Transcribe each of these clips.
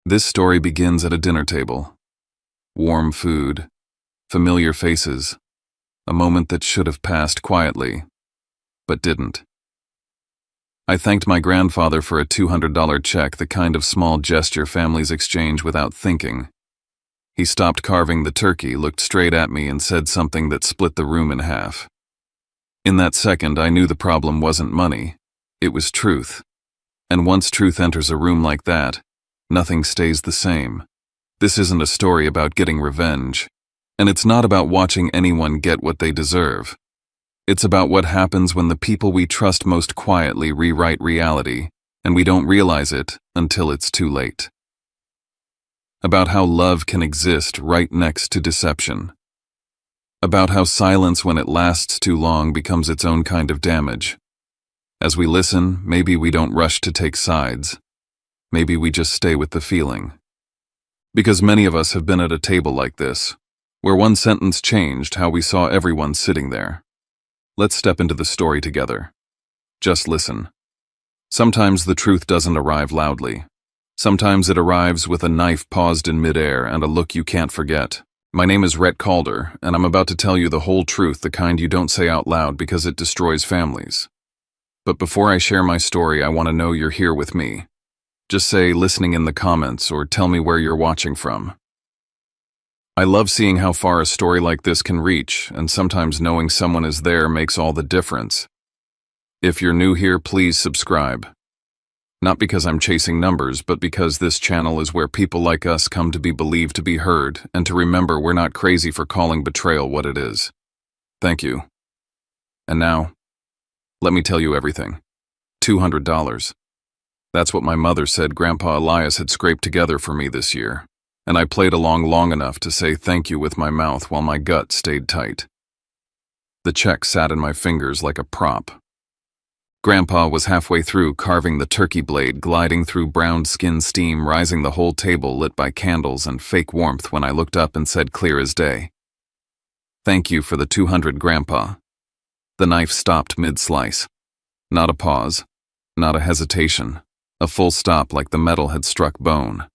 This story begins at a dinner table. Warm food, familiar faces, a moment that should have passed quietly, but didn't. I thanked my grandfather for a $200 check, the kind of small gesture families exchange without thinking. He stopped carving the turkey, looked straight at me, and said something that split the room in half. In that second, I knew the problem wasn't money, it was truth. And once truth enters a room like that, nothing stays the same. This isn't a story about getting revenge, and it's not about watching anyone get what they deserve. It's about what happens when the people we trust most quietly rewrite reality, and we don't realize it until it's too late. About how love can exist right next to deception. About how silence, when it lasts too long, becomes its own kind of damage. As we listen, maybe we don't rush to take sides. Maybe we just stay with the feeling. Because many of us have been at a table like this, where one sentence changed how we saw everyone sitting there. Let's step into the story together. Just listen. Sometimes the truth doesn't arrive loudly. Sometimes it arrives with a knife paused in midair and a look you can't forget. My name is Rhett Calder, and I'm about to tell you the whole truth, the kind you don't say out loud because it destroys families. But before I share my story, I want to know you're here with me. Just say listening in the comments or tell me where you're watching from. I love seeing how far a story like this can reach, and sometimes knowing someone is there makes all the difference. If you're new here, please subscribe. Not because I'm chasing numbers, but because this channel is where people like us come to be believed, to be heard, and to remember we're not crazy for calling betrayal what it is. Thank you. And now, let me tell you everything. $200. That's what my mother said Grandpa Elias had scraped together for me this year, and I played along long enough to say thank you with my mouth while my gut stayed tight. The check sat in my fingers like a prop. Grandpa was halfway through carving the turkey blade, gliding through browned skin steam, rising the whole table lit by candles and fake warmth, when I looked up and said clear as day, "Thank you for the $200, Grandpa." The knife stopped mid-slice. Not a pause, not a hesitation, a full stop, like the metal had struck bone.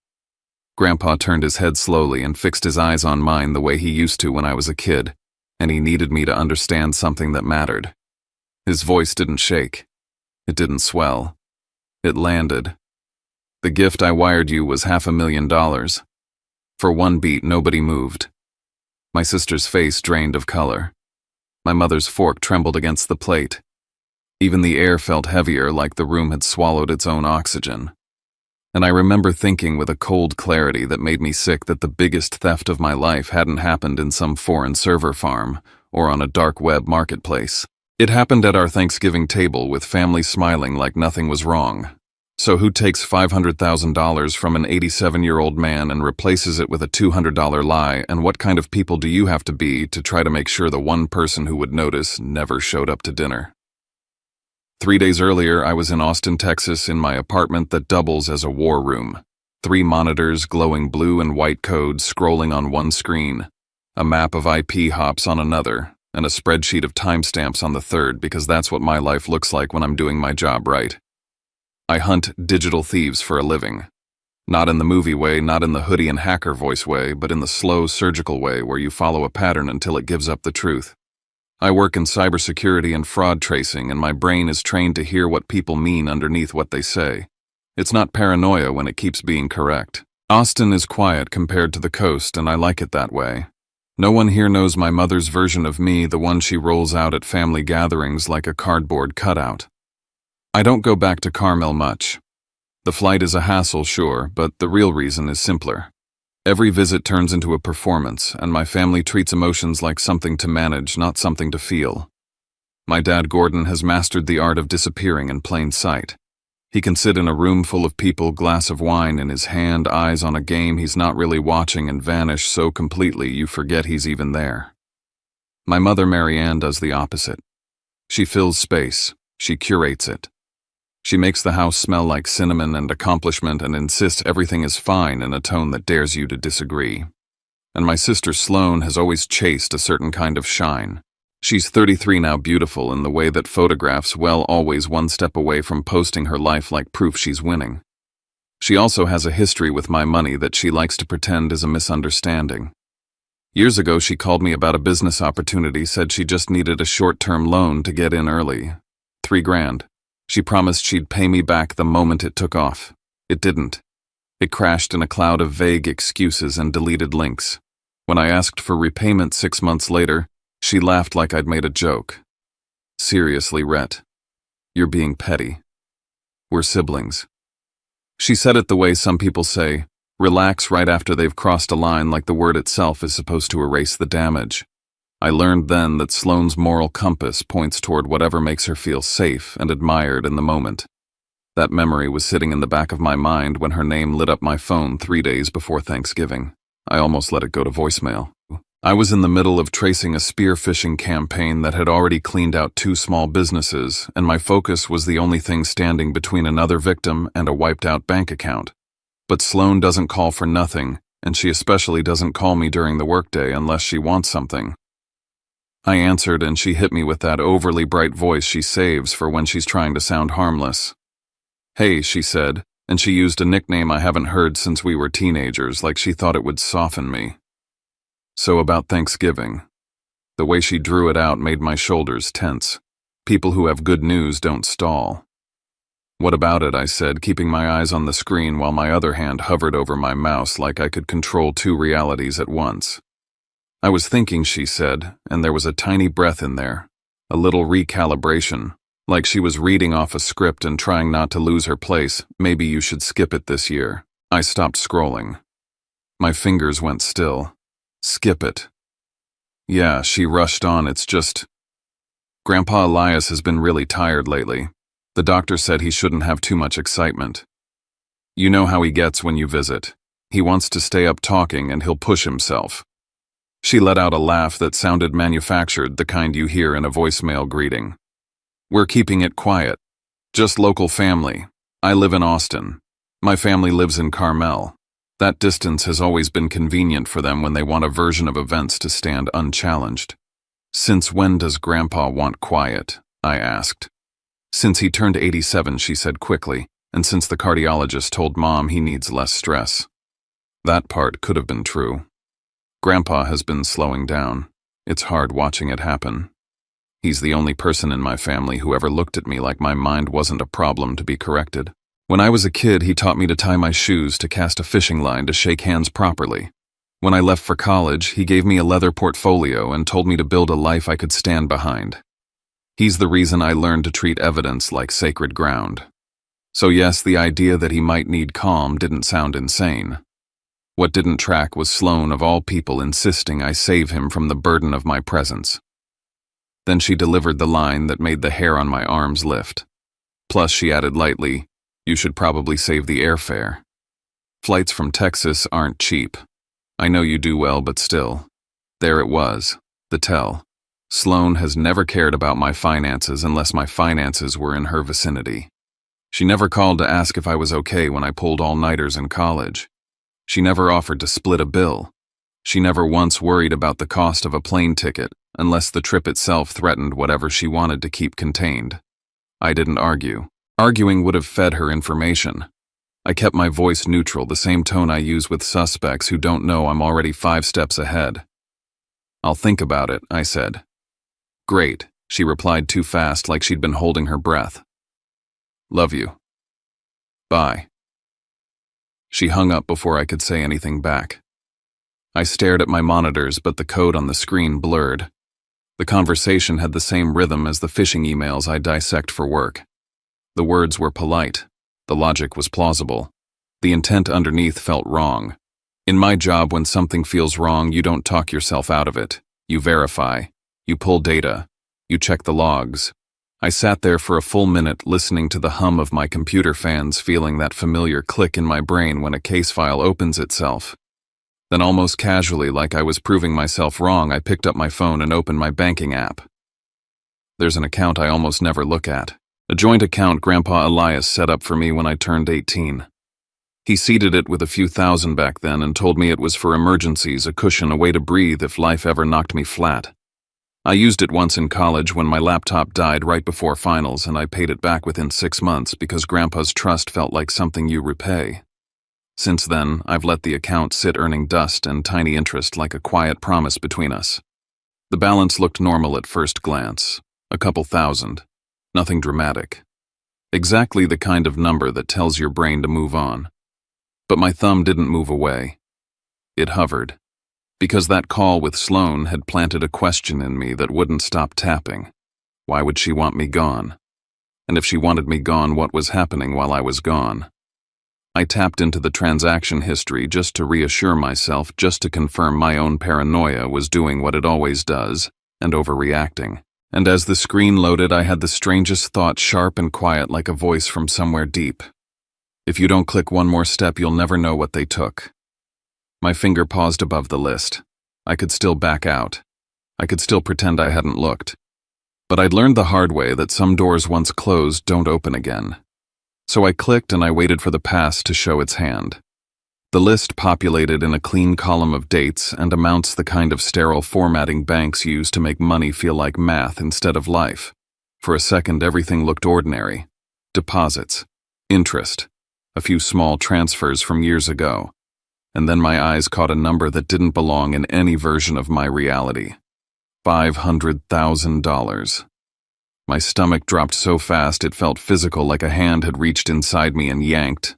Grandpa turned his head slowly and fixed his eyes on mine the way he used to when I was a kid, and he needed me to understand something that mattered. His voice didn't shake. It didn't swell. It landed. "The gift I wired you was $500,000. For one beat, nobody moved. My sister's face drained of color. My mother's fork trembled against the plate. Even the air felt heavier, like the room had swallowed its own oxygen. And I remember thinking with a cold clarity that made me sick that the biggest theft of my life hadn't happened in some foreign server farm or on a dark web marketplace. It happened at our Thanksgiving table, with family smiling like nothing was wrong. So who takes $500,000 from an 87-year-old man and replaces it with a $200 lie, and what kind of people do you have to be to try to make sure the one person who would notice never showed up to dinner? 3 days earlier, I was in Austin, Texas, in my apartment that doubles as a war room. 3 monitors, glowing blue and white codes scrolling on one screen, a map of IP hops on another, and a spreadsheet of timestamps on the third, because that's what my life looks like when I'm doing my job right. I hunt digital thieves for a living. Not in the movie way, not in the hoodie and hacker voice way, but in the slow, surgical way where you follow a pattern until it gives up the truth. I work in cybersecurity and fraud tracing, and my brain is trained to hear what people mean underneath what they say. It's not paranoia when it keeps being correct. Austin is quiet compared to the coast, and I like it that way. No one here knows my mother's version of me, the one she rolls out at family gatherings like a cardboard cutout. I don't go back to Carmel much. The flight is a hassle, sure, but the real reason is simpler. Every visit turns into a performance, and my family treats emotions like something to manage, not something to feel. My dad, Gordon, has mastered the art of disappearing in plain sight. He can sit in a room full of people, glass of wine in his hand, eyes on a game he's not really watching, and vanish so completely you forget he's even there. My mother, Marianne, does the opposite. She fills space. She curates it. She makes the house smell like cinnamon and accomplishment and insists everything is fine in a tone that dares you to disagree. And my sister Sloane has always chased a certain kind of shine. She's 33 now, beautiful in the way that photographs, well, always one step away from posting her life like proof she's winning. She also has a history with my money that she likes to pretend is a misunderstanding. Years ago, she called me about a business opportunity, said she just needed a short-term loan to get in early. $3,000. She promised she'd pay me back the moment it took off. It didn't. It crashed in a cloud of vague excuses and deleted links. When I asked for repayment 6 months later, she laughed like I'd made a joke. Seriously, Rhett. You're being petty. We're siblings. She said it the way some people say, relax right after they've crossed a line, like the word itself is supposed to erase the damage. I learned then that Sloane's moral compass points toward whatever makes her feel safe and admired in the moment. That memory was sitting in the back of my mind when her name lit up my phone 3 days before Thanksgiving. I almost let it go to voicemail. I was in the middle of tracing a spear phishing campaign that had already cleaned out 2 small businesses, and my focus was the only thing standing between another victim and a wiped-out bank account. But Sloane doesn't call for nothing, and she especially doesn't call me during the workday unless she wants something. I answered, and she hit me with that overly bright voice she saves for when she's trying to sound harmless. Hey, she said, and she used a nickname I haven't heard since we were teenagers, like she thought it would soften me. So about Thanksgiving. The way she drew it out made my shoulders tense. People who have good news don't stall. What about it, I said, keeping my eyes on the screen while my other hand hovered over my mouse like I could control 2 realities at once. I was thinking, she said, and there was a tiny breath in there, a little recalibration, like she was reading off a script and trying not to lose her place. Maybe you should skip it this year. I stopped scrolling. My fingers went still. Skip it. Yeah, she rushed on, it's just... Grandpa Elias has been really tired lately. The doctor said he shouldn't have too much excitement. You know how he gets when you visit. He wants to stay up talking and he'll push himself. She let out a laugh that sounded manufactured, the kind you hear in a voicemail greeting. We're keeping it quiet. Just local family. I live in Austin. My family lives in Carmel. That distance has always been convenient for them when they want a version of events to stand unchallenged. Since when does Grandpa want quiet? I asked. Since he turned 87, she said quickly, and since the cardiologist told Mom he needs less stress. That part could have been true. Grandpa has been slowing down. It's hard watching it happen. He's the only person in my family who ever looked at me like my mind wasn't a problem to be corrected. When I was a kid, he taught me to tie my shoes, to cast a fishing line, to shake hands properly. When I left for college, he gave me a leather portfolio and told me to build a life I could stand behind. He's the reason I learned to treat evidence like sacred ground. So yes, the idea that he might need calm didn't sound insane. What didn't track was Sloane, of all people, insisting I save him from the burden of my presence. Then she delivered the line that made the hair on my arms lift. Plus, she added lightly, you should probably save the airfare. Flights from Texas aren't cheap. I know you do well, but still. There it was, the tell. Sloane has never cared about my finances unless my finances were in her vicinity. She never called to ask if I was okay when I pulled all-nighters in college. She never offered to split a bill. She never once worried about the cost of a plane ticket unless the trip itself threatened whatever she wanted to keep contained. I didn't argue. Arguing would have fed her information. I kept my voice neutral, the same tone I use with suspects who don't know I'm already 5 steps ahead. I'll think about it, I said. Great, she replied too fast, like she'd been holding her breath. Love you. Bye. She hung up before I could say anything back. I stared at my monitors, but the code on the screen blurred. The conversation had the same rhythm as the phishing emails I dissect for work. The words were polite. The logic was plausible. The intent underneath felt wrong. In my job, when something feels wrong, you don't talk yourself out of it. You verify. You pull data. You check the logs. I sat there for a full minute listening to the hum of my computer fans, feeling that familiar click in my brain when a case file opens itself. Then almost casually, like I was proving myself wrong, I picked up my phone and opened my banking app. There's an account I almost never look at. A joint account Grandpa Elias set up for me when I turned 18. He seeded it with a few thousand back then and told me it was for emergencies, a cushion, a way to breathe if life ever knocked me flat. I used it once in college when my laptop died right before finals, and I paid it back within 6 months because Grandpa's trust felt like something you repay. Since then, I've let the account sit earning dust and tiny interest like a quiet promise between us. The balance looked normal at first glance, a couple thousand, nothing dramatic. Exactly the kind of number that tells your brain to move on. But my thumb didn't move away. It hovered, because that call with Sloane had planted a question in me that wouldn't stop tapping. Why would she want me gone? And if she wanted me gone, what was happening while I was gone? I tapped into the transaction history just to reassure myself, just to confirm my own paranoia was doing what it always does, and overreacting. And as the screen loaded, I had the strangest thought, sharp and quiet like a voice from somewhere deep. If you don't click one more step, you'll never know what they took. My finger paused above the list. I could still back out. I could still pretend I hadn't looked. But I'd learned the hard way that some doors once closed don't open again. So I clicked and I waited for the pass to show its hand. The list populated in a clean column of dates and amounts, the kind of sterile formatting banks use to make money feel like math instead of life. For a second, everything looked ordinary. Deposits, interest, a few small transfers from years ago. And then my eyes caught a number that didn't belong in any version of my reality. $500,000. My stomach dropped so fast it felt physical, like a hand had reached inside me and yanked.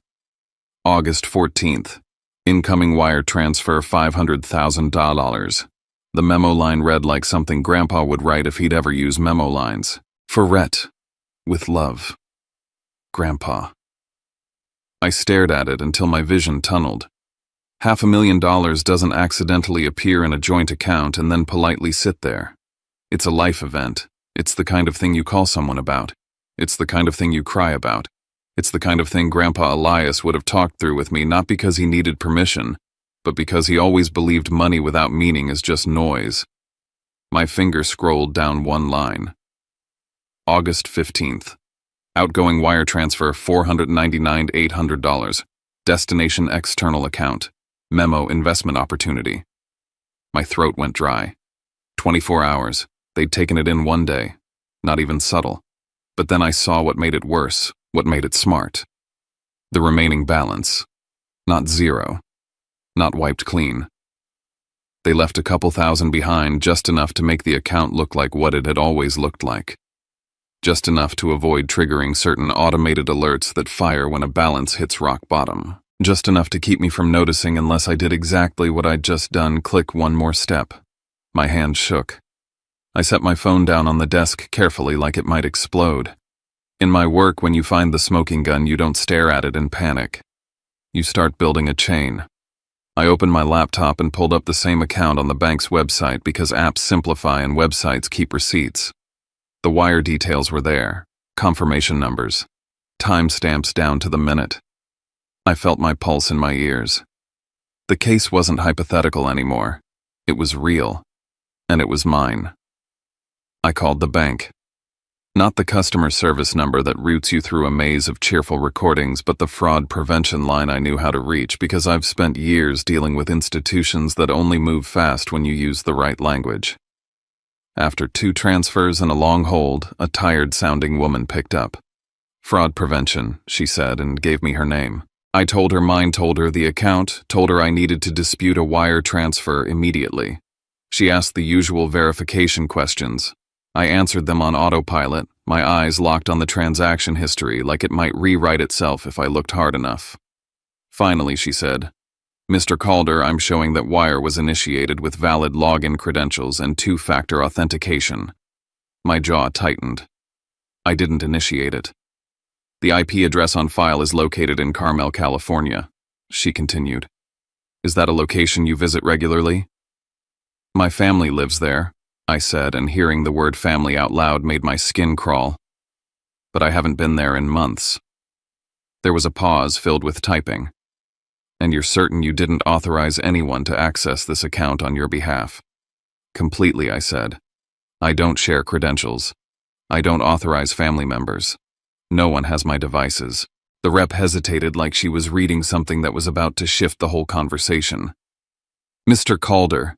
August 14th. Incoming wire transfer $500,000. The memo line read like something Grandpa would write if he'd ever use memo lines. For Rhett. With love. Grandpa. I stared at it until my vision tunneled. $500,000 doesn't accidentally appear in a joint account and then politely sit there. It's a life event. It's the kind of thing you call someone about. It's the kind of thing you cry about. It's the kind of thing Grandpa Elias would have talked through with me, not because he needed permission, but because he always believed money without meaning is just noise. My finger scrolled down one line. August 15th. Outgoing wire transfer $499,800. Destination external account. Memo investment opportunity. My throat went dry. 24 hours. They'd taken it in one day. Not even subtle. But then I saw what made it worse, what made it smart. The remaining balance. Not zero. Not wiped clean. They left a couple thousand behind, just enough to make the account look like what it had always looked like. Just enough to avoid triggering certain automated alerts that fire when a balance hits rock bottom. Just enough to keep me from noticing unless I did exactly what I'd just done, click one more step. My hand shook. I set my phone down on the desk carefully, like it might explode. In my work, when you find the smoking gun, you don't stare at it and panic. You start building a chain. I opened my laptop and pulled up the same account on the bank's website because apps simplify and websites keep receipts. The wire details were there, confirmation numbers, timestamps down to the minute. I felt my pulse in my ears. The case wasn't hypothetical anymore. It was real, and it was mine. I called the bank. Not the customer service number that routes you through a maze of cheerful recordings, but the fraud prevention line I knew how to reach because I've spent years dealing with institutions that only move fast when you use the right language. After 2 transfers and a long hold, a tired-sounding woman picked up. Fraud prevention, she said, and gave me her name. I told her mine, told her the account, told her I needed to dispute a wire transfer immediately. She asked the usual verification questions. I answered them on autopilot, my eyes locked on the transaction history like it might rewrite itself if I looked hard enough. Finally, she said, "Mr. Calder, I'm showing that wire was initiated with valid login credentials and 2-factor authentication." My jaw tightened. I didn't initiate it. "The IP address on file is located in Carmel, California," she continued. "Is that a location you visit regularly?" "My family lives there," I said, and hearing the word family out loud made my skin crawl. "But I haven't been there in months." There was a pause filled with typing. "And you're certain you didn't authorize anyone to access this account on your behalf?" "Completely," I said. "I don't share credentials. I don't authorize family members. No one has my devices." The rep hesitated like she was reading something that was about to shift the whole conversation. "Mr. Calder,"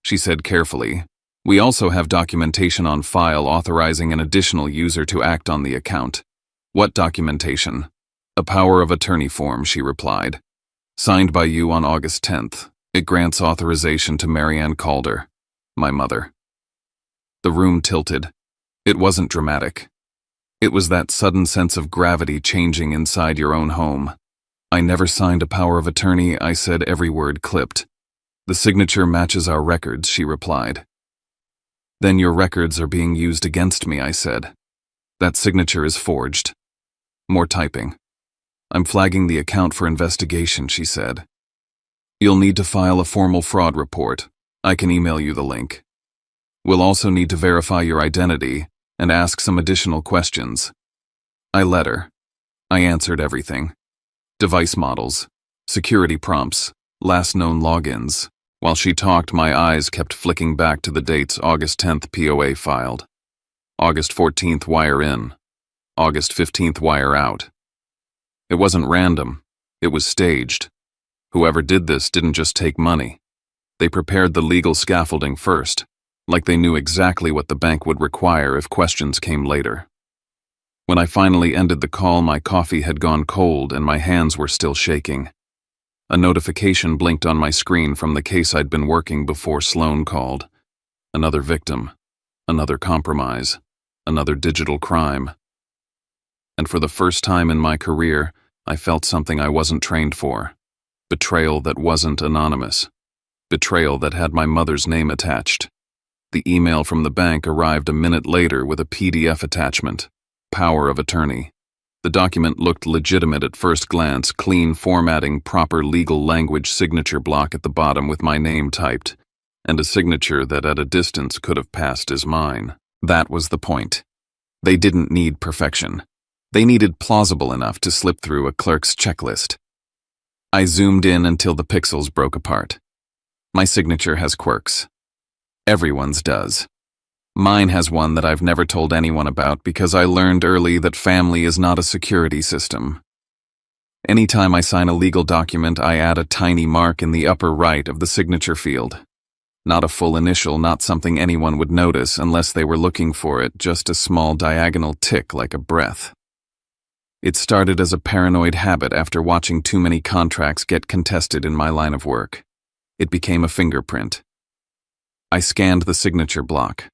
she said carefully, "we also have documentation on file authorizing an additional user to act on the account." "What documentation?" "A power of attorney form," she replied. Signed by you on August 10th. It grants authorization to Marianne Calder, my mother. The room tilted. It wasn't dramatic. It was that sudden sense of gravity changing inside your own home. I never signed a power of attorney, I said, every word clipped. The signature matches our records, she replied. Then your records are being used against me, I said. That signature is forged. More typing. I'm flagging the account for investigation, she said. You'll need to file a formal fraud report. I can email you the link. We'll also need to verify your identity and ask some additional questions. I let her. I answered everything. Device models, security prompts, last known logins. While she talked, my eyes kept flicking back to the dates. August 10th POA filed. August 14th wire in. August 15th wire out. It wasn't random. It was staged. Whoever did this didn't just take money. They prepared the legal scaffolding first, like they knew exactly what the bank would require if questions came later. When I finally ended the call, my coffee had gone cold and my hands were still shaking. A notification blinked on my screen from the case I'd been working before Sloan called. Another victim, another compromise, another digital crime. And for the first time in my career, I felt something I wasn't trained for. Betrayal that wasn't anonymous. Betrayal that had my mother's name attached. The email from the bank arrived a minute later with a PDF attachment. Power of attorney. The document looked legitimate at first glance, clean formatting, proper legal language, signature block at the bottom with my name typed, and a signature that at a distance could have passed as mine. That was the point. They didn't need perfection. They needed plausible enough to slip through a clerk's checklist. I zoomed in until the pixels broke apart. My signature has quirks. Everyone's does. Mine has one that I've never told anyone about because I learned early that family is not a security system. Anytime I sign a legal document, I add a tiny mark in the upper right of the signature field. Not a full initial, not something anyone would notice unless they were looking for it, just a small diagonal tick like a breath. It started as a paranoid habit after watching too many contracts get contested in my line of work. It became a fingerprint. I scanned the signature block.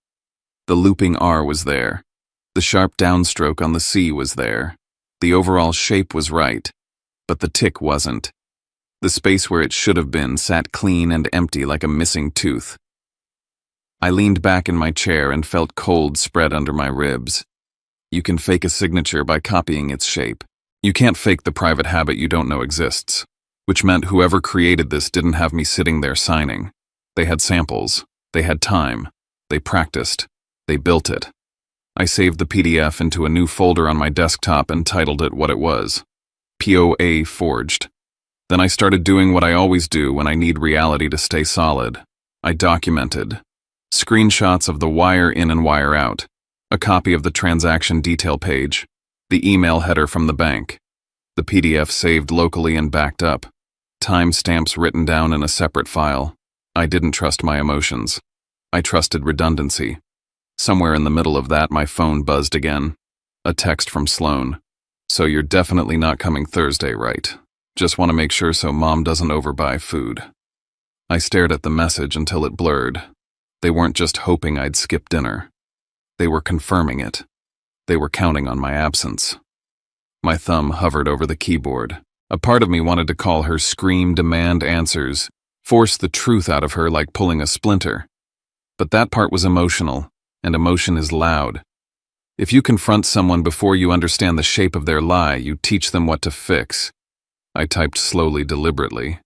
The looping R was there. The sharp downstroke on the C was there. The overall shape was right, but the tick wasn't. The space where it should have been sat clean and empty like a missing tooth. I leaned back in my chair and felt cold spread under my ribs. You can fake a signature by copying its shape. You can't fake the private habit you don't know exists, which meant whoever created this didn't have me sitting there signing. They had samples. They had time. They practiced. They built it. I saved the PDF into a new folder on my desktop and titled it what it was. POA Forged. Then I started doing what I always do when I need reality to stay solid. I documented. Screenshots of the wire in and wire out. A copy of the transaction detail page. The email header from the bank. The PDF saved locally and backed up. Timestamps written down in a separate file. I didn't trust my emotions. I trusted redundancy. Somewhere in the middle of that, my phone buzzed again. A text from Sloan. So you're definitely not coming Thursday, right? Just want to make sure so Mom doesn't overbuy food. I stared at the message until it blurred. They weren't just hoping I'd skip dinner. They were confirming it. They were counting on my absence. My thumb hovered over the keyboard. A part of me wanted to call her, scream, demand answers, force the truth out of her like pulling a splinter. But that part was emotional, and emotion is loud. If you confront someone before you understand the shape of their lie, you teach them what to fix. I typed slowly, deliberately.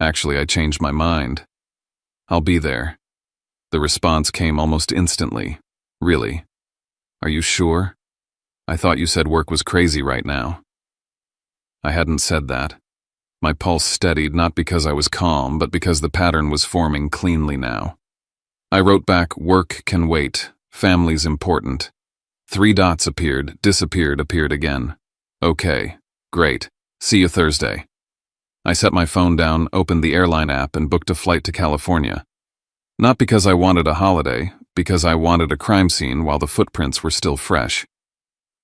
Actually, I changed my mind. I'll be there. The response came almost instantly. Really? Are you sure? I thought you said work was crazy right now. I hadn't said that. My pulse steadied not because I was calm, but because the pattern was forming cleanly now. I wrote back, work can wait. Family's important. 3 dots appeared, disappeared, appeared again. Okay, great. See you Thursday. I set my phone down, opened the airline app, and booked a flight to California. Not because I wanted a holiday, because I wanted a crime scene while the footprints were still fresh.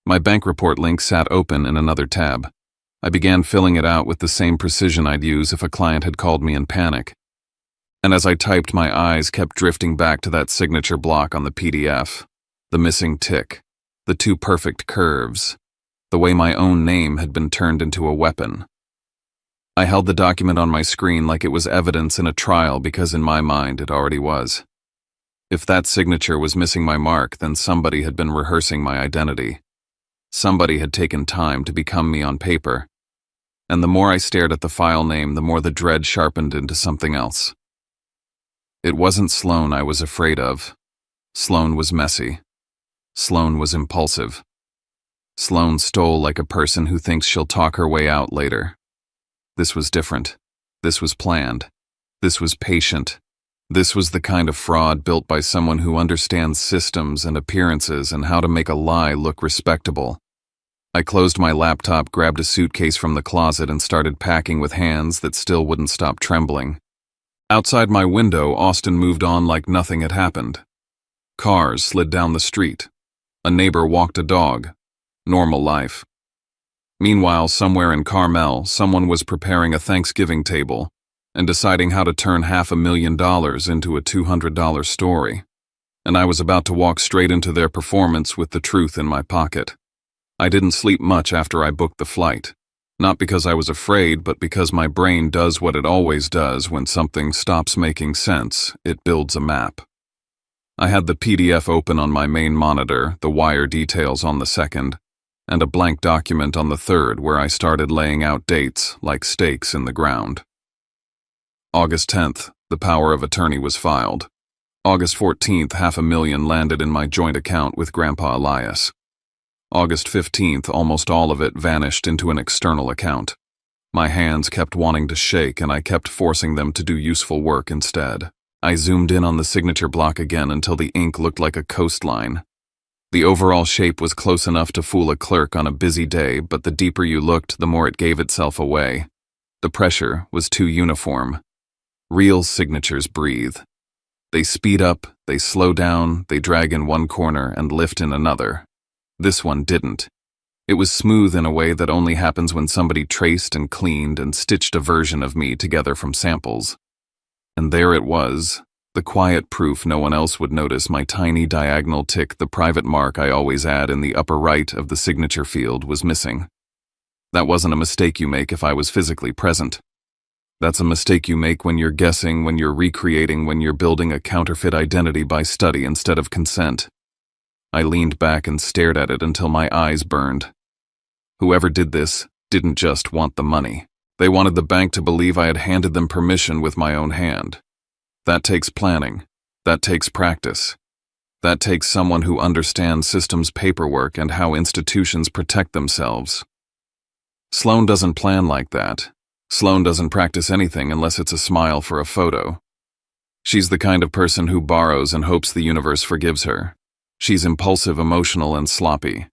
My bank report link sat open in another tab. I began filling it out with the same precision I'd use if a client had called me in panic. And as I typed, my eyes kept drifting back to that signature block on the PDF, the missing tick, the two perfect curves, the way my own name had been turned into a weapon. I held the document on my screen like it was evidence in a trial because in my mind it already was. If that signature was missing my mark, then somebody had been rehearsing my identity. Somebody had taken time to become me on paper. And the more I stared at the file name, the more the dread sharpened into something else. It wasn't Sloan I was afraid of. Sloan was messy. Sloan was impulsive. Sloan stole like a person who thinks she'll talk her way out later. This was different. This was planned. This was patient. This was the kind of fraud built by someone who understands systems and appearances and how to make a lie look respectable. I closed my laptop, grabbed a suitcase from the closet, and started packing with hands that still wouldn't stop trembling. Outside my window, Austin moved on like nothing had happened. Cars slid down the street. A neighbor walked a dog. Normal life. Meanwhile, somewhere in Carmel, someone was preparing a Thanksgiving table and deciding how to turn $500,000 into a $200 story. And I was about to walk straight into their performance with the truth in my pocket. I didn't sleep much after I booked the flight. Not because I was afraid, but because my brain does what it always does when something stops making sense. It builds a map. I had the PDF open on my main monitor, the wire details on the second, and a blank document on the third where I started laying out dates like stakes in the ground. August 10th, the power of attorney was filed. August 14th, $500,000 landed in my joint account with Grandpa Elias. August 15th, almost all of it vanished into an external account. My hands kept wanting to shake and I kept forcing them to do useful work instead. I zoomed in on the signature block again until the ink looked like a coastline. The overall shape was close enough to fool a clerk on a busy day, but the deeper you looked, the more it gave itself away. The pressure was too uniform. Real signatures breathe. They speed up, they slow down, they drag in one corner and lift in another. This one didn't. It was smooth in a way that only happens when somebody traced and cleaned and stitched a version of me together from samples. And there it was, the quiet proof no one else would notice, my tiny diagonal tick, the private mark I always add in the upper right of the signature field, was missing. That wasn't a mistake you make if I was physically present. That's a mistake you make when you're guessing, when you're recreating, when you're building a counterfeit identity by study instead of consent. I leaned back and stared at it until my eyes burned. Whoever did this didn't just want the money. They wanted the bank to believe I had handed them permission with my own hand. That takes planning. That takes practice. That takes someone who understands systems, paperwork, and how institutions protect themselves. Sloan doesn't plan like that. Sloan doesn't practice anything unless it's a smile for a photo. She's the kind of person who borrows and hopes the universe forgives her. She's impulsive, emotional, and sloppy.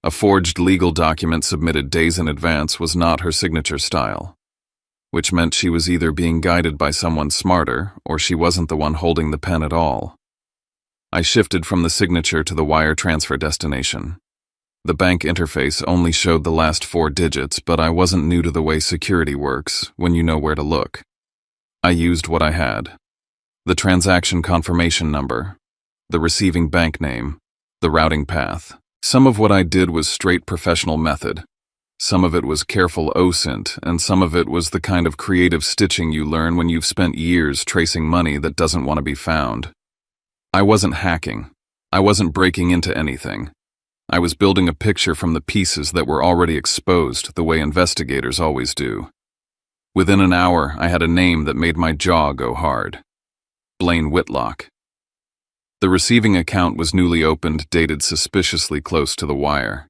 A forged legal document submitted days in advance was not her signature style, which meant she was either being guided by someone smarter or she wasn't the one holding the pen at all. I shifted from the signature to the wire transfer destination. The bank interface only showed the last 4 digits, but I wasn't new to the way security works when you know where to look. I used what I had. The transaction confirmation number, the receiving bank name, the routing path. Some of what I did was straight professional method. Some of it was careful OSINT, and some of it was the kind of creative stitching you learn when you've spent years tracing money that doesn't want to be found. I wasn't hacking. I wasn't breaking into anything. I was building a picture from the pieces that were already exposed, the way investigators always do. Within an hour, I had a name that made my jaw go hard. Blaine Whitlock. The receiving account was newly opened, dated suspiciously close to the wire.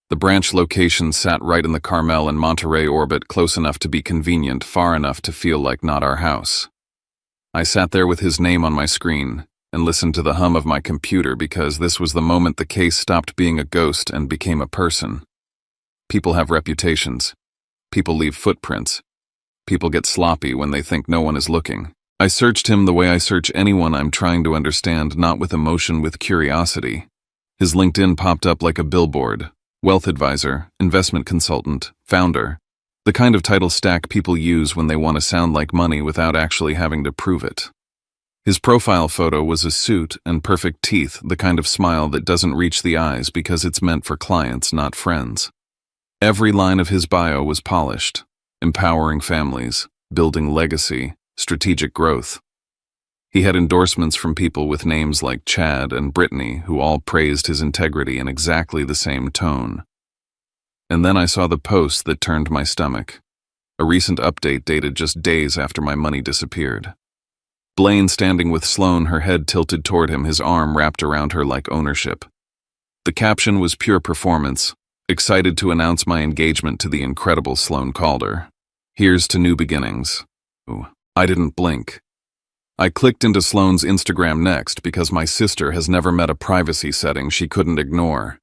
The branch location sat right in the Carmel and Monterey orbit, close enough to be convenient, far enough to feel like not our house. I sat there with his name on my screen and listened to the hum of my computer because this was the moment the case stopped being a ghost and became a person. People have reputations. People leave footprints. People get sloppy when they think no one is looking. I searched him the way I search anyone I'm trying to understand, not with emotion, with curiosity. His LinkedIn popped up like a billboard. Wealth advisor, investment consultant, founder. The kind of title stack people use when they want to sound like money without actually having to prove it. His profile photo was a suit and perfect teeth, the kind of smile that doesn't reach the eyes because it's meant for clients, not friends. Every line of his bio was polished: empowering families, building legacy, strategic growth. He had endorsements from people with names like Chad and Brittany, who all praised his integrity in exactly the same tone. And then I saw the post that turned my stomach. A recent update dated just days after my money disappeared. Blaine standing with Sloane, her head tilted toward him, his arm wrapped around her like ownership. The caption was pure performance. Excited to announce my engagement to the incredible Sloane Calder. Here's to new beginnings. Ooh, I didn't blink. I clicked into Sloane's Instagram next because my sister has never met a privacy setting she couldn't ignore.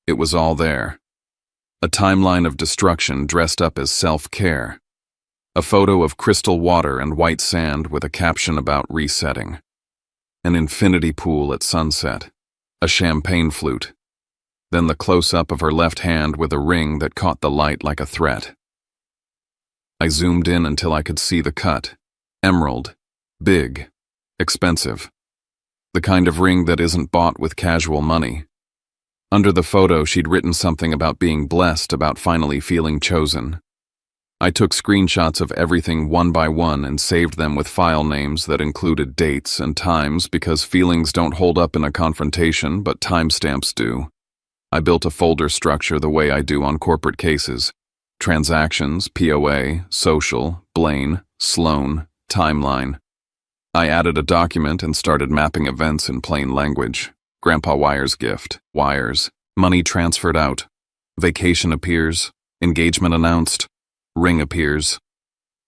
It was all there. A timeline of destruction dressed up as self-care. A photo of crystal water and white sand with a caption about resetting. An infinity pool at sunset. A champagne flute. Then the close-up of her left hand with a ring that caught the light like a threat. I zoomed in until I could see the cut. Emerald. Big. Expensive. The kind of ring that isn't bought with casual money. Under the photo, she'd written something about being blessed, about finally feeling chosen. I took screenshots of everything one by one and saved them with file names that included dates and times because feelings don't hold up in a confrontation, but timestamps do. I built a folder structure the way I do on corporate cases. Transactions, POA, social, Blaine, Sloane, timeline. I added a document and started mapping events in plain language. Grandpa Wire's gift, wires, money transferred out. Vacation appears, engagement announced. Ring appears.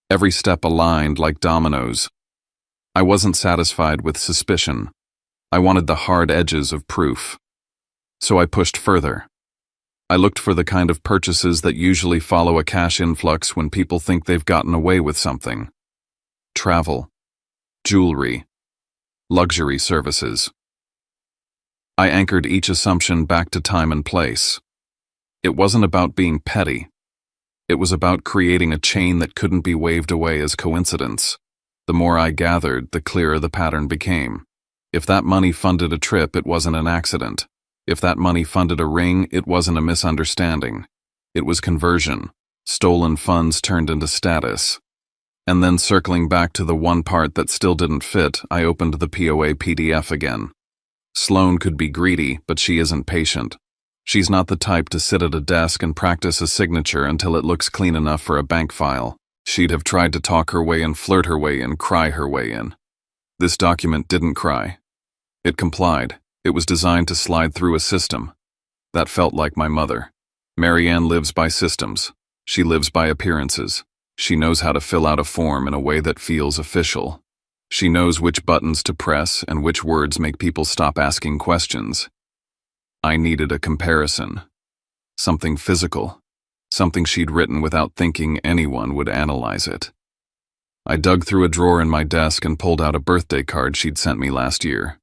Every step aligned like dominoes. I wasn't satisfied with suspicion. I wanted the hard edges of proof. So I pushed further. I looked for the kind of purchases that usually follow a cash influx when people think they've gotten away with something. Travel. Jewelry. Luxury services. I anchored each assumption back to time and place. It wasn't about being petty. It was about creating a chain that couldn't be waved away as coincidence. The more I gathered, the clearer the pattern became. If that money funded a trip, it wasn't an accident. If that money funded a ring, it wasn't a misunderstanding. It was conversion. Stolen funds turned into status. And then circling back to the one part that still didn't fit, I opened the POA PDF again. Sloane could be greedy, but she isn't patient. She's not the type to sit at a desk and practice a signature until it looks clean enough for a bank file. She'd have tried to talk her way in, flirt her way in, cry her way in. This document didn't cry. It complied. It was designed to slide through a system. That felt like my mother. Marianne lives by systems. She lives by appearances. She knows how to fill out a form in a way that feels official. She knows which buttons to press and which words make people stop asking questions. I needed a comparison. Something physical. Something she'd written without thinking anyone would analyze it. I dug through a drawer in my desk and pulled out a birthday card she'd sent me last year.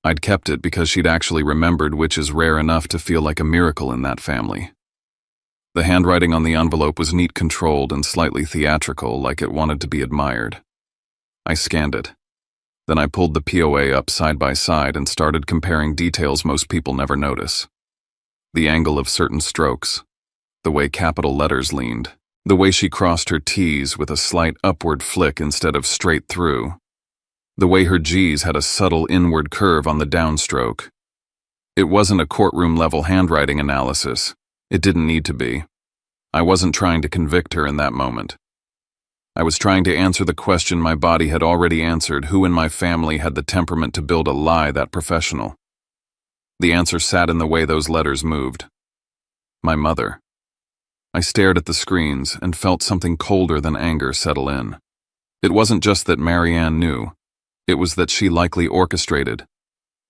I'd kept it because she'd actually remembered, which is rare enough to feel like a miracle in that family. The handwriting on the envelope was neat, controlled, and slightly theatrical, like it wanted to be admired. I scanned it. Then I pulled the POA up side by side and started comparing details most people never notice. The angle of certain strokes, the way capital letters leaned, the way she crossed her T's with a slight upward flick instead of straight through, the way her G's had a subtle inward curve on the downstroke. It wasn't a courtroom-level handwriting analysis. It didn't need to be. I wasn't trying to convict her in that moment. I was trying to answer the question my body had already answered: who in my family had the temperament to build a lie that professional? The answer sat in the way those letters moved. My mother. I stared at the screens and felt something colder than anger settle in. It wasn't just that Marianne knew. It was that she likely orchestrated.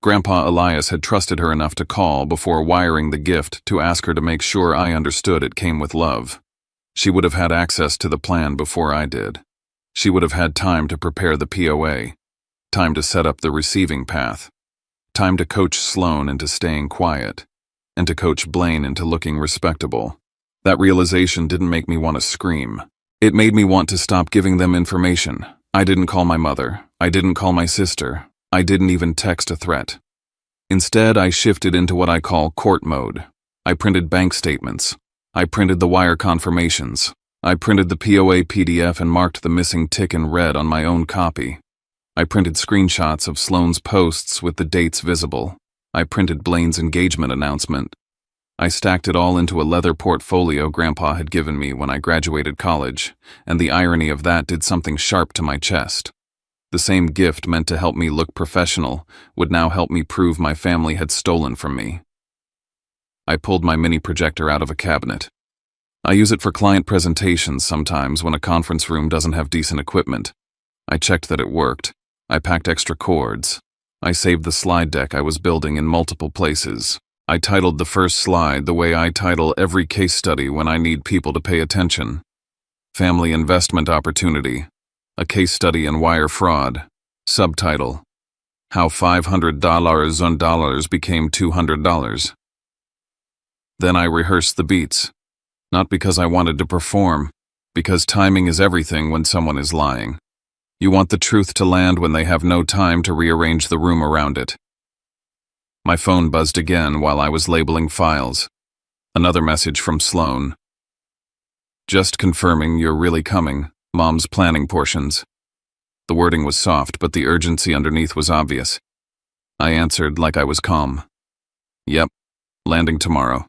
Grandpa Elias had trusted her enough to call before wiring the gift to ask her to make sure I understood it came with love. She would have had access to the plan before I did. She would have had time to prepare the POA, time to set up the receiving path, time to coach Sloane into staying quiet. and to coach Blaine into looking respectable. That realization didn't make me want to scream. It made me want to stop giving them information. I didn't call my mother. I didn't call my sister. I didn't even text a threat. Instead, I shifted into what I call court mode. I printed bank statements. I printed the wire confirmations. I printed the POA PDF and marked the missing tick in red on my own copy. I printed screenshots of Sloane's posts with the dates visible. I printed Blaine's engagement announcement. I stacked it all into a leather portfolio Grandpa had given me when I graduated college, and the irony of that did something sharp to my chest. The same gift meant to help me look professional would now help me prove my family had stolen from me. I pulled my mini projector out of a cabinet. I use it for client presentations sometimes when a conference room doesn't have decent equipment. I checked that it worked. I packed extra cords. I saved the slide deck I was building in multiple places. I titled the first slide the way I title every case study when I need people to pay attention. Family Investment Opportunity, a case study in wire fraud. Subtitle, How $500 on dollars became $200. Then I rehearsed the beats. Not because I wanted to perform, because timing is everything when someone is lying. You want the truth to land when they have no time to rearrange the room around it. My phone buzzed again while I was labeling files. Another message from Sloane. Just confirming you're really coming, Mom's planning portions. The wording was soft, but the urgency underneath was obvious. I answered like I was calm. Yep, landing tomorrow.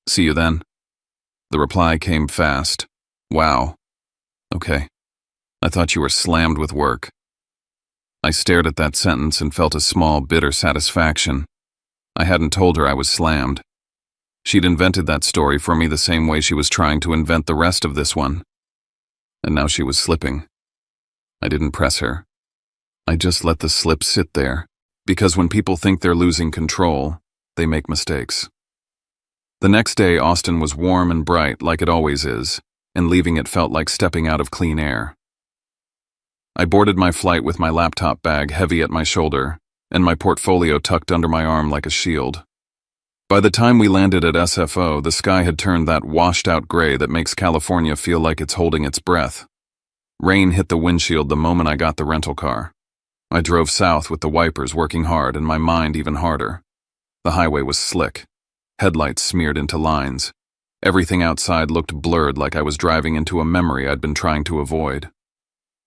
See you then. The reply came fast. Wow. Okay. I thought you were slammed with work. I stared at that sentence and felt a small, bitter satisfaction. I hadn't told her I was slammed. She'd invented that story for me the same way she was trying to invent the rest of this one. And now she was slipping. I didn't press her. I just let the slip sit there, because when people think they're losing control, they make mistakes. The next day, Austin was warm and bright like it always is, and leaving it felt like stepping out of clean air. I boarded my flight with my laptop bag heavy at my shoulder, and my portfolio tucked under my arm like a shield. By the time we landed at SFO, the sky had turned that washed-out gray that makes California feel like it's holding its breath. Rain hit the windshield the moment I got the rental car. I drove south with the wipers working hard and my mind even harder. The highway was slick. Headlights smeared into lines. Everything outside looked blurred like I was driving into a memory I'd been trying to avoid.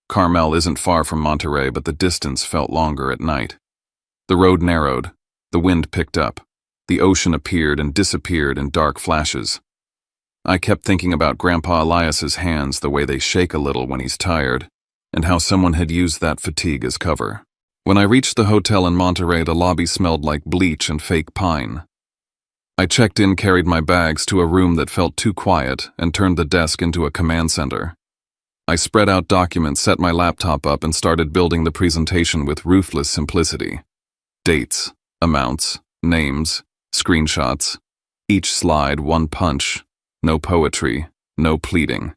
Carmel isn't far from Monterey, but the distance felt longer at night. The road narrowed. The wind picked up. The ocean appeared and disappeared in dark flashes. I kept thinking about Grandpa Elias's hands, the way they shake a little when he's tired, and how someone had used that fatigue as cover. When I reached the hotel in Monterey, the lobby smelled like bleach and fake pine. I checked in, carried my bags to a room that felt too quiet, and turned the desk into a command center. I spread out documents, set my laptop up, and started building the presentation with ruthless simplicity. Dates, amounts, names, screenshots. Each slide one punch. No poetry, no pleading.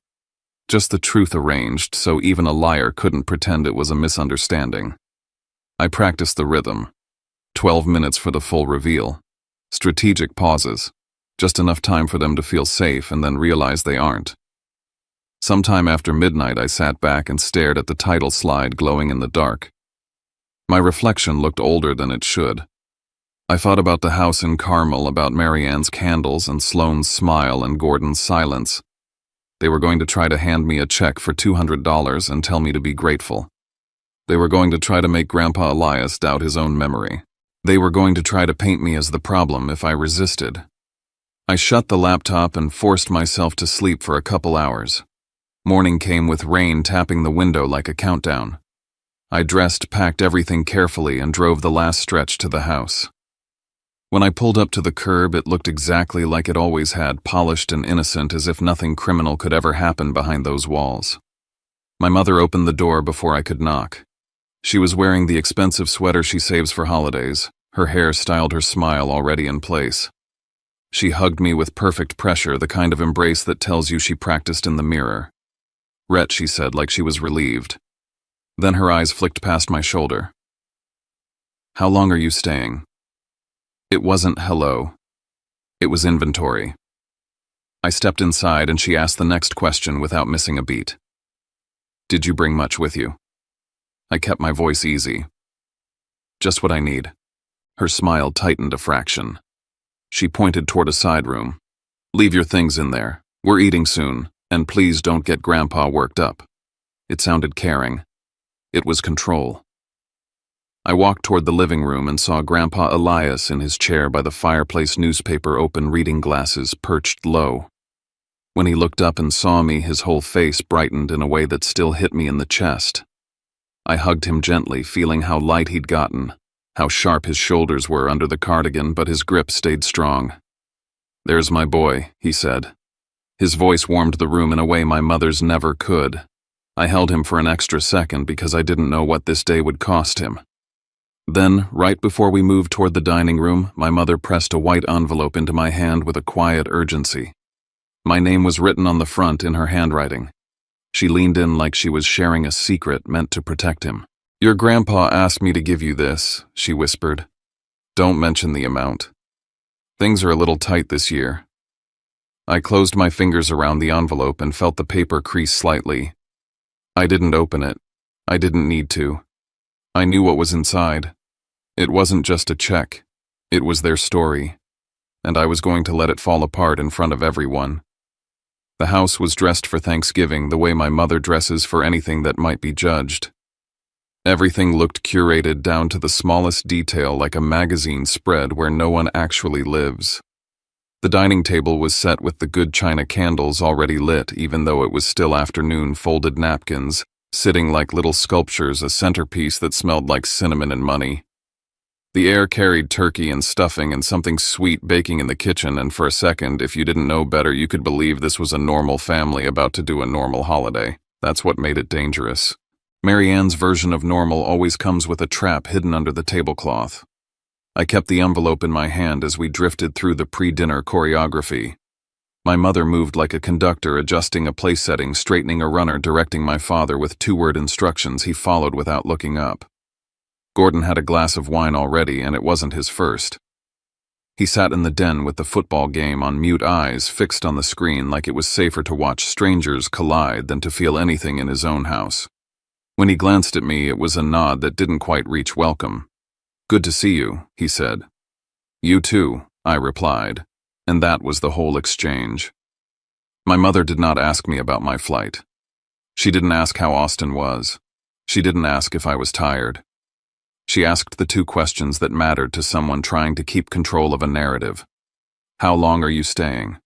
Just the truth arranged so even a liar couldn't pretend it was a misunderstanding. I practiced the rhythm. 12 minutes for the full reveal. Strategic pauses. Just enough time for them to feel safe and then realize they aren't. Sometime after midnight, I sat back and stared at the title slide glowing in the dark. My reflection looked older than it should. I thought about the house in Carmel, about Marianne's candles and Sloane's smile and Gordon's silence. They were going to try to hand me a check for $200 and tell me to be grateful. They were going to try to make Grandpa Elias doubt his own memory. They were going to try to paint me as the problem if I resisted. I shut the laptop and forced myself to sleep for a couple hours. Morning came with rain tapping the window like a countdown. I dressed, packed everything carefully, and drove the last stretch to the house. When I pulled up to the curb, it looked exactly like it always had, polished and innocent, as if nothing criminal could ever happen behind those walls. My mother opened the door before I could knock. She was wearing the expensive sweater she saves for holidays. Her hair styled her smile already in place. She hugged me with perfect pressure, the kind of embrace that tells you she practiced in the mirror. "Rhett," she said, like she was relieved. Then her eyes flicked past my shoulder. "How long are you staying?" It wasn't hello. It was inventory. I stepped inside and she asked the next question without missing a beat. Did you bring much with you? I kept my voice easy. Just what I need. Her smile tightened a fraction. She pointed toward a side room. Leave your things in there. We're eating soon, and please don't get Grandpa worked up. It sounded caring. It was control. I walked toward the living room and saw Grandpa Elias in his chair by the fireplace, newspaper open, reading glasses perched low. When he looked up and saw me, his whole face brightened in a way that still hit me in the chest. I hugged him gently, feeling how light he'd gotten, how sharp his shoulders were under the cardigan, but his grip stayed strong. There's my boy, he said. His voice warmed the room in a way my mother's never could. I held him for an extra second because I didn't know what this day would cost him. Then, right before we moved toward the dining room, my mother pressed a white envelope into my hand with a quiet urgency. My name was written on the front in her handwriting. She leaned in like she was sharing a secret meant to protect him. Your grandpa asked me to give you this, she whispered. Don't mention the amount. Things are a little tight this year. I closed my fingers around the envelope and felt the paper crease slightly. I didn't open it. I didn't need to. I knew what was inside. It wasn't just a check. It was their story. And I was going to let it fall apart in front of everyone. The house was dressed for Thanksgiving the way my mother dresses for anything that might be judged. Everything looked curated down to the smallest detail, like a magazine spread where no one actually lives. The dining table was set with the good china candles already lit, even though it was still afternoon, folded napkins, sitting like little sculptures, a centerpiece that smelled like cinnamon and money. The air carried turkey and stuffing and something sweet baking in the kitchen, and for a second, if you didn't know better, you could believe this was a normal family about to do a normal holiday. That's what made it dangerous. Marianne's version of normal always comes with a trap hidden under the tablecloth. I kept the envelope in my hand as we drifted through the pre-dinner choreography. My mother moved like a conductor, adjusting a place setting, straightening a runner, directing my father with two-word instructions he followed without looking up. Gordon had a glass of wine already, and it wasn't his first. He sat in the den with the football game on mute, eyes fixed on the screen, like it was safer to watch strangers collide than to feel anything in his own house. When he glanced at me, it was a nod that didn't quite reach welcome. Good to see you, he said. You too, I replied, and that was the whole exchange. My mother did not ask me about my flight. She didn't ask how Austin was. She didn't ask if I was tired. She asked the two questions that mattered to someone trying to keep control of a narrative. How long are you staying?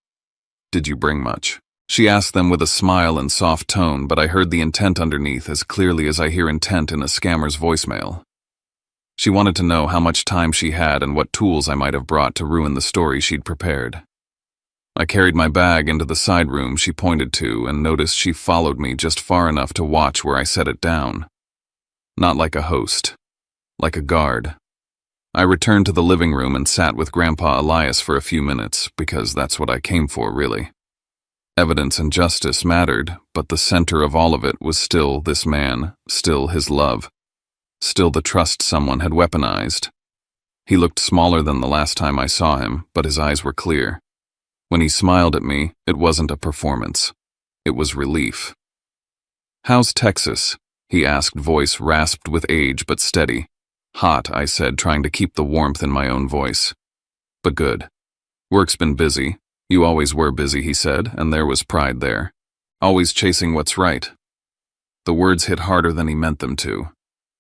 Did you bring much? She asked them with a smile and soft tone, but I heard the intent underneath as clearly as I hear intent in a scammer's voicemail. She wanted to know how much time she had and what tools I might have brought to ruin the story she'd prepared. I carried my bag into the side room she pointed to and noticed she followed me just far enough to watch where I set it down. Not like a host. Like a guard. I returned to the living room and sat with Grandpa Elias for a few minutes, because that's what I came for, really. Evidence and justice mattered, but the center of all of it was still this man, still his love, still the trust someone had weaponized. He looked smaller than the last time I saw him, but his eyes were clear. When he smiled at me, it wasn't a performance. It was relief. How's Texas? He asked, voice rasped with age but steady. Hot, I said, trying to keep the warmth in my own voice. But good. Work's been busy. You always were busy, he said, and there was pride there. Always chasing what's right. The words hit harder than he meant them to.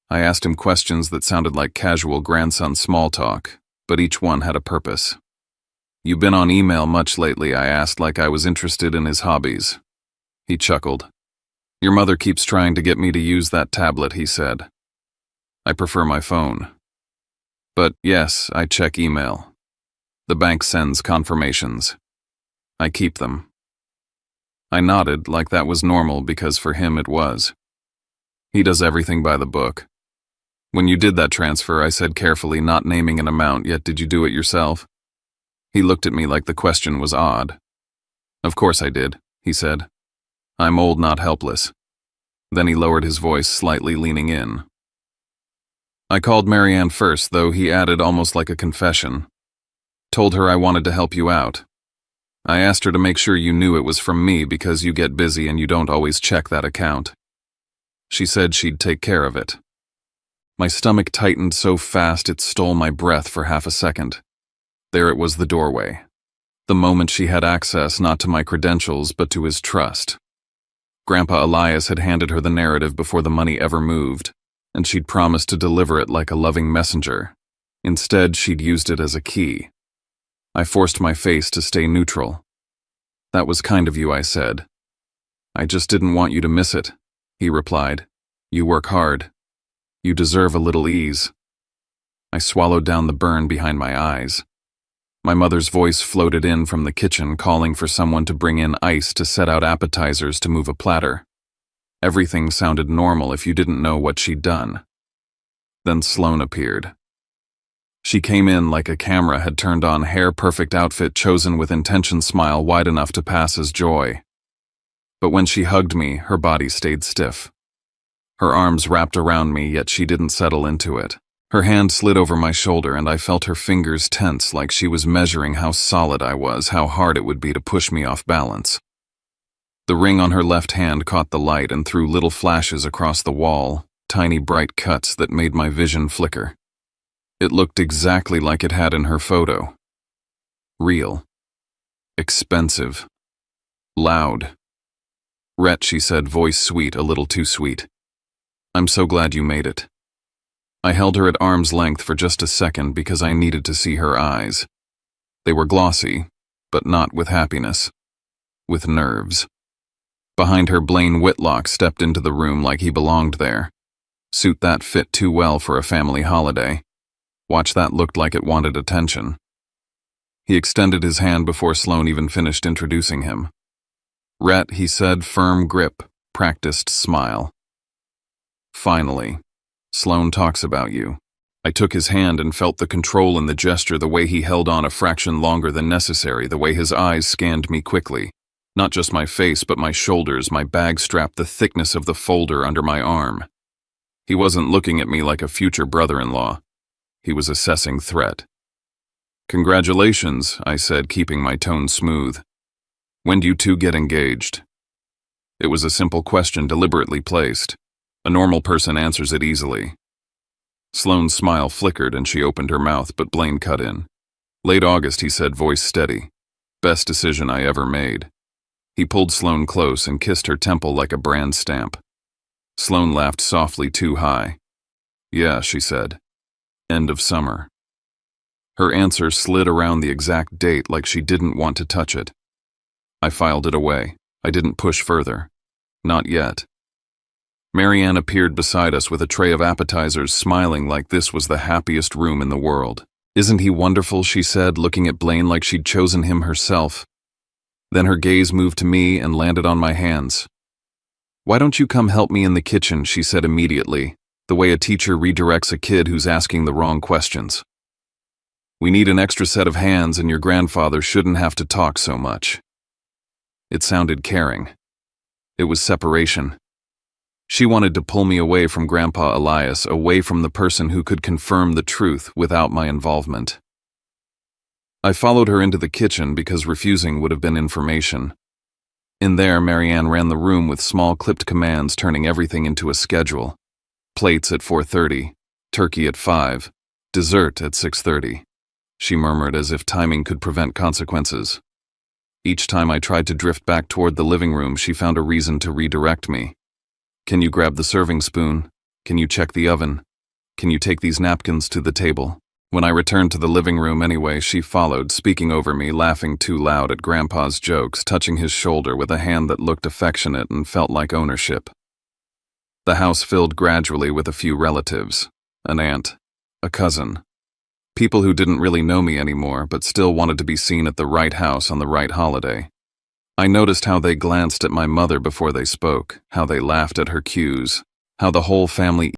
I asked him questions that sounded like casual grandson small talk, but each one had a purpose. You been on email much lately? I asked, like I was interested in his hobbies. He chuckled. Your mother keeps trying to get me to use that tablet, he said. I prefer my phone. But yes, I check email. The bank sends confirmations. I keep them. I nodded like that was normal because for him it was. He does everything by the book. When you did that transfer, I said carefully, not naming an amount, yet did you do it yourself? He looked at me like the question was odd. Of course I did, he said. I'm old, not helpless. Then he lowered his voice, slightly leaning in. I called Marianne first, though, he added almost like a confession. Told her I wanted to help you out. I asked her to make sure you knew it was from me because you get busy and you don't always check that account. She said she'd take care of it. My stomach tightened so fast it stole my breath for half a second. There it was, the doorway. The moment she had access not to my credentials but to his trust. Grandpa Elias had handed her the narrative before the money ever moved, and she'd promised to deliver it like a loving messenger. Instead, she'd used it as a key. I forced my face to stay neutral. That was kind of you, I said. I just didn't want you to miss it, he replied. You work hard. You deserve a little ease. I swallowed down the burn behind my eyes. My mother's voice floated in from the kitchen, calling for someone to bring in ice to set out appetizers to move a platter. Everything sounded normal if you didn't know what she'd done. Then Sloane appeared. She came in like a camera had turned on, hair-perfect outfit chosen with intention, smile wide enough to pass as joy. But when she hugged me, her body stayed stiff. Her arms wrapped around me, yet she didn't settle into it. Her hand slid over my shoulder and I felt her fingers tense, like she was measuring how solid I was, how hard it would be to push me off balance. The ring on her left hand caught the light and threw little flashes across the wall, tiny bright cuts that made my vision flicker. It looked exactly like it had in her photo. Real. Expensive. Loud. Rhett, she said, voice sweet, a little too sweet. I'm so glad you made it. I held her at arm's length for just a second because I needed to see her eyes. They were glossy, but not with happiness. With nerves. Behind her, Blaine Whitlock stepped into the room like he belonged there. Suit that fit too well for a family holiday. Watch that looked like it wanted attention. He extended his hand before Sloane even finished introducing him. Rhett, he said, firm grip, practiced smile. Finally, Sloane talks about you. I took his hand and felt the control in the gesture, the way he held on a fraction longer than necessary, the way his eyes scanned me quickly. Not just my face, but my shoulders, my bag strap, the thickness of the folder under my arm. He wasn't looking at me like a future brother-in-law. He was assessing threat. Congratulations, I said, keeping my tone smooth. When do you two get engaged? It was a simple question, deliberately placed. A normal person answers it easily. Sloane's smile flickered and she opened her mouth, but Blaine cut in. Late August, he said, voice steady. Best decision I ever made. He pulled Sloane close and kissed her temple like a brand stamp. Sloane laughed softly, too high. Yeah, she said. End of summer. Her answer slid around the exact date like she didn't want to touch it. I filed it away. I didn't push further. Not yet. Marianne appeared beside us with a tray of appetizers, smiling like this was the happiest room in the world. Isn't he wonderful, she said, looking at Blaine like she'd chosen him herself. Then her gaze moved to me and landed on my hands. Why don't you come help me in the kitchen, she said immediately, the way a teacher redirects a kid who's asking the wrong questions. We need an extra set of hands and your grandfather shouldn't have to talk so much. It sounded caring. It was separation. She wanted to pull me away from Grandpa Elias, away from the person who could confirm the truth without my involvement. I followed her into the kitchen because refusing would have been information. In there, Marianne ran the room with small clipped commands, turning everything into a schedule. Plates at 4:30, turkey at 5, dessert at 6:30. She murmured as if timing could prevent consequences. Each time I tried to drift back toward the living room, she found a reason to redirect me. Can you grab the serving spoon? Can you check the oven? Can you take these napkins to the table? When I returned to the living room anyway, she followed, speaking over me, laughing too loud at Grandpa's jokes, touching his shoulder with a hand that looked affectionate and felt like ownership. The house filled gradually with a few relatives, an aunt, a cousin, people who didn't really know me anymore but still wanted to be seen at the right house on the right holiday. I noticed how they glanced at my mother before they spoke, how they laughed at her cues, how the whole family